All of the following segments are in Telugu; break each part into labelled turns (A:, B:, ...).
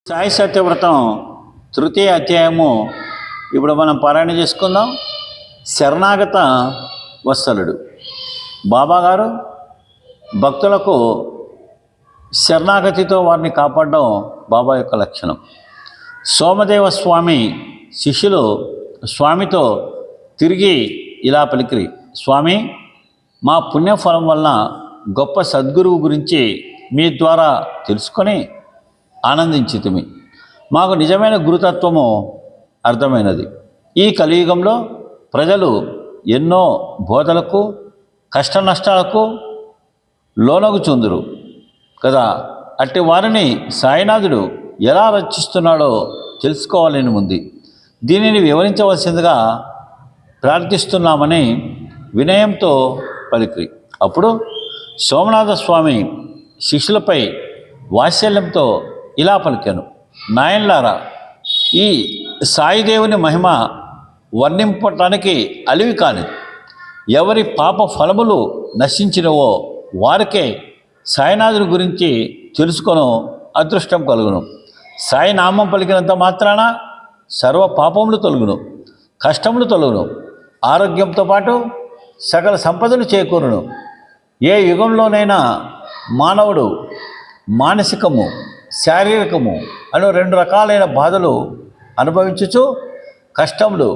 A: సాయి సత్యవ్రతం తృతీయ అధ్యాయము ఇప్పుడు మనం పారాయణ చేసుకుందాం. శరణాగత వత్సలుడు బాబాగారు భక్తులకు శరణాగతితో వారిని కాపాడడం బాబా యొక్క లక్షణం. సోమదేవ స్వామి శిష్యులు స్వామితో తిరిగి ఇలా పలికిరి, స్వామి, మా పుణ్యఫలం వలన గొప్ప సద్గురువు గురించి మీ ద్వారా తెలుసుకొని ఆనందించితిమి. మాకు నిజమైన గురుతత్వము అర్థమైనది. ఈ కలియుగంలో ప్రజలు ఎన్నో బోధలకు కష్ట నష్టాలకు లోనగుచుందురు కదా. అట్టి వారిని సాయినాథుడు ఎలా రక్షిస్తున్నాడో తెలుసుకోవాలని ఉంది. దీనిని వివరించవలసిందిగా ప్రార్థిస్తున్నామని వినయంతో పలికి. అప్పుడు సోమనాథ స్వామి శిష్యులపై వాత్సల్యంతో ఇలా పలికాను, నాయన్లారా, ఈ సాయిదేవుని మహిమ వర్ణింపటానికి అలివి కానిది. ఎవరి పాప ఫలములు నశించినవో వారికే సాయినాథుని గురించి తెలుసుకొను అదృష్టం కలుగును. సాయి నామం పలికినంత మాత్రాన సర్వ పాపములు తొలగును, కష్టములు తొలగును, ఆరోగ్యంతో పాటు సకల సంపదలు చేకూరును. ఏ యుగంలోనైనా మానవుడు మానసికము శారీరకము అను రెండు రకాలైన బాధలు అనుభవించుచు కష్టములు,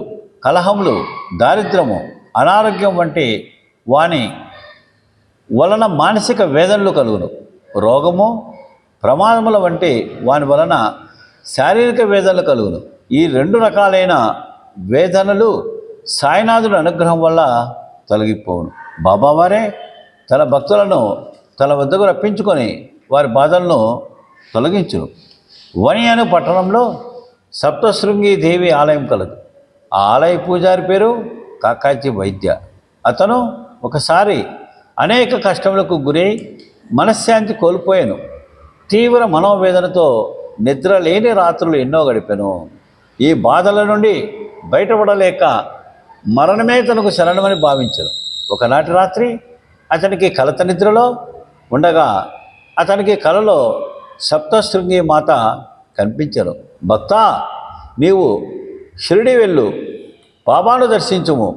A: కలహములు, దారిద్రము, అనారోగ్యం వంటి వాని వలన మానసిక వేదనలు కలుగును. రోగము, ప్రమాదముల వంటి వాని వలన శారీరక వేదనలు కలుగును. ఈ రెండు రకాలైన వేదనలు సాయినాథుడి అనుగ్రహం వల్ల తొలగిపోవును. బాబావారే తన భక్తులను తన వద్దకు రప్పించుకొని వారి బాధలను తొలగించును. వని అను పట్టణంలో సప్తశృంగి దేవి ఆలయం కలదు. ఆ ఆలయ పూజారి పేరు కాకాజీ వైద్య. అతను ఒకసారి అనేక కష్టములకు గురై మనశ్శాంతి కోల్పోయాను. తీవ్ర మనోవేదనతో నిద్ర లేని రాత్రులు ఎన్నో గడిపాను. ఈ బాధల నుండి బయటపడలేక మరణమే తనకు శరణమని భావించను. ఒకనాటి రాత్రి అతనికి కలత నిద్రలో ఉండగా అతనికి కలలో సప్తశృంగి మాత కనిపించను. భక్తా, నీవు షిరిడి వెళ్ళు, బాబాను దర్శించుము,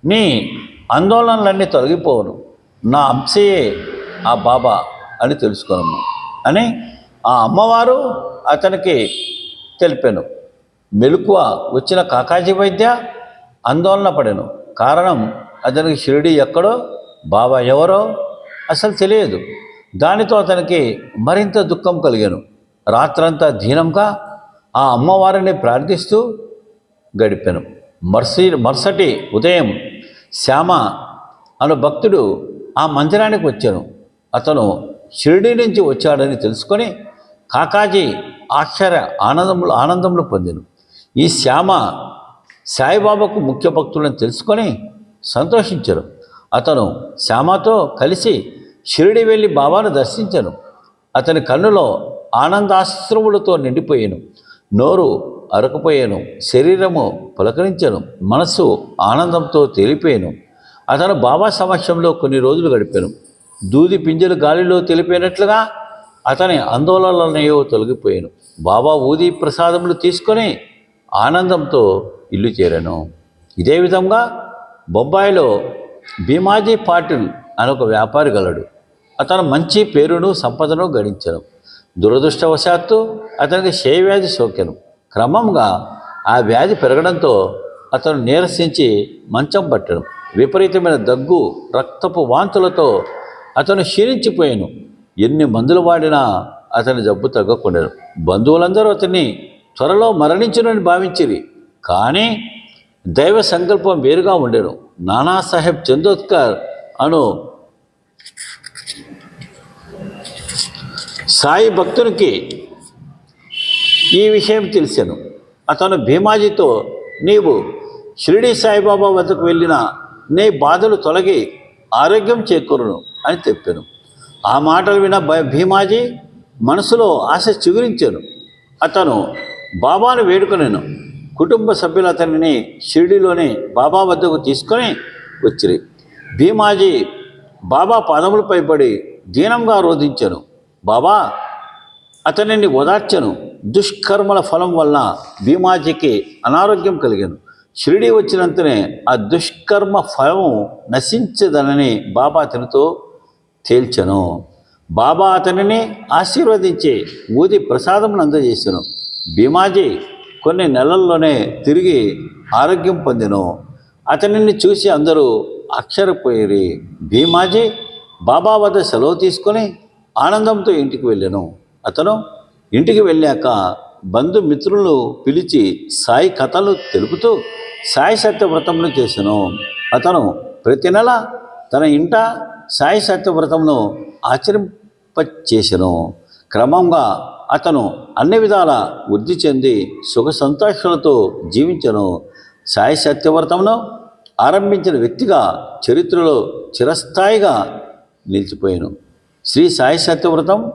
A: నీ ఆందోళనలన్నీ తొలగిపోవును, నా అంశయే ఆ బాబా అని తెలుసుకున్నాము అని ఆ అమ్మవారు అతనికి తెలిపాను. మెలకువ వచ్చిన కాకాజీ వైద్య ఆందోళన పడాను. కారణం, అతనికి షిరిడి ఎక్కడో బాబా ఎవరో అసలు తెలియదు. దానితో అతనికి మరింత దుఃఖం కలిగాను. రాత్రంతా దీనంగా ఆ అమ్మవారిని ప్రార్థిస్తూ గడిపాను. మరుసటి ఉదయం శ్యామ అను భక్తుడు ఆ మందిరానికి వచ్చాను. అతను షిరిడి నుంచి వచ్చాడని తెలుసుకొని కాకాజీ ఆనందంలో పొందాను. ఈ శ్యామ సాయిబాబాకు ముఖ్య భక్తులను తెలుసుకొని సంతోషించారు. అతను శ్యామతో కలిసి షిరిడి వెళ్ళి బాబాను దర్శించను. అతని కన్నులో ఆనందాశ్రువులతో నిండిపోయాను. నోరు అరకపోయాను, శరీరము పులకరించను, మనస్సు ఆనందంతో తేలిపోయాను. అతను బాబా సమక్షంలో కొన్ని రోజులు గడిపాను. దూది పింజలు గాలిలో తెలిపోయినట్లుగా అతని ఆందోళనలనేయో తొలగిపోయాను. బాబా ఊది ప్రసాదములు తీసుకొని ఆనందంతో ఇల్లు చేరాను. ఇదే విధంగా బొంబాయిలో భీమాజీ పాటిల్ అని ఒక వ్యాపారి గలడు. అతను మంచి పేరును సంపదను గడించను. దురదృష్టవశాత్తు అతనికి క్షయవ్యాధి సోకెను. క్రమంగా ఆ వ్యాధి పెరగడంతో అతను నీరసించి మంచం పట్టను. విపరీతమైన దగ్గు, రక్తపు వాంతులతో అతను క్షీణించిపోయాను. ఎన్ని మందులు వాడినా అతని జబ్బు తగ్గకుండాను. బంధువులందరూ అతన్ని త్వరలో మరణించునని భావించిరి. కానీ దైవ సంకల్పం వేరుగా ఉండెను. నానాసాహెబ్ చందోద్కర్ అను సాయి భక్తునికి ఈ విషయం తెలిసాను. అతను భీమాజీతో, నీవు షిరిడి సాయిబాబా వద్దకు వెళ్ళిన నీ బాధలు తొలగి ఆరోగ్యం చేకూరును అని చెప్పాను. ఆ మాటలు విన్న భీమాజీ మనసులో ఆశ చిగురించాను. అతను బాబాను వేడుకొనెను. కుటుంబ సభ్యులు అతనిని షిరిడిలోని బాబా వద్దకు తీసుకొని వచ్చిరి. భీమాజీ బాబా పాదములపై పడి దీనంగా రోధించను. బాబా అతనిని ఓదార్చను. దుష్కర్మల ఫలం వలన భీమాజీకి అనారోగ్యం కలిగాను. షిరిడి వచ్చినంతనే ఆ దుష్కర్మ ఫలము నశించదనని బాబా అతనితో తేల్చెను. బాబా అతనిని ఆశీర్వదించి ఊది ప్రసాదమును అందజేసెను. భీమాజీ కొన్ని నెలల్లోనే తిరిగి ఆరోగ్యం పొందెను. అతనిని చూసి అందరూ ఆశ్చర్యపోయిరి. భీమాజీ బాబా వద్ద సెలవు తీసుకొని ఆనందంతో ఇంటికి వెళ్ళాను. అతను ఇంటికి వెళ్ళాక బంధుమిత్రులను పిలిచి సాయి కథలు తెలుపుతూ సాయి సత్యవ్రతమును చేసెను. అతను ప్రతి నెల తన ఇంట సాయి సత్యవ్రతమును ఆచరింపచేసెను. క్రమంగా అతను అన్ని విధాల వృద్ధి చెంది సుఖ సంతోషాలతో జీవించెను. సాయి సత్యవ్రతమును ఆరంభించిన వ్యక్తిగా చరిత్రలో చిరస్థాయిగా నిలిచిపోయాను. శ్రీ సాయి సత్యవ్రతం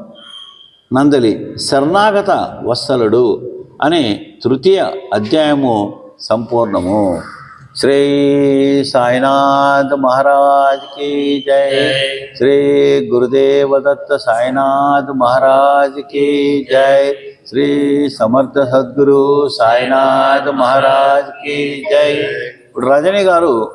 A: నందలి శరణాగత వత్సలుడు అనే తృతీయ అధ్యాయము సంపూర్ణము. శ్రీ సాయినాథ్ మహారాజ్ की जय. శ్రీ గురుదేవ దత్త సాయినాథ్ మహారాజ్ की जय. శ్రీ సమర్థ సద్గురు సాయినాథ్ మహారాజ్ की जय. ఇప్పుడు రజనీ గారు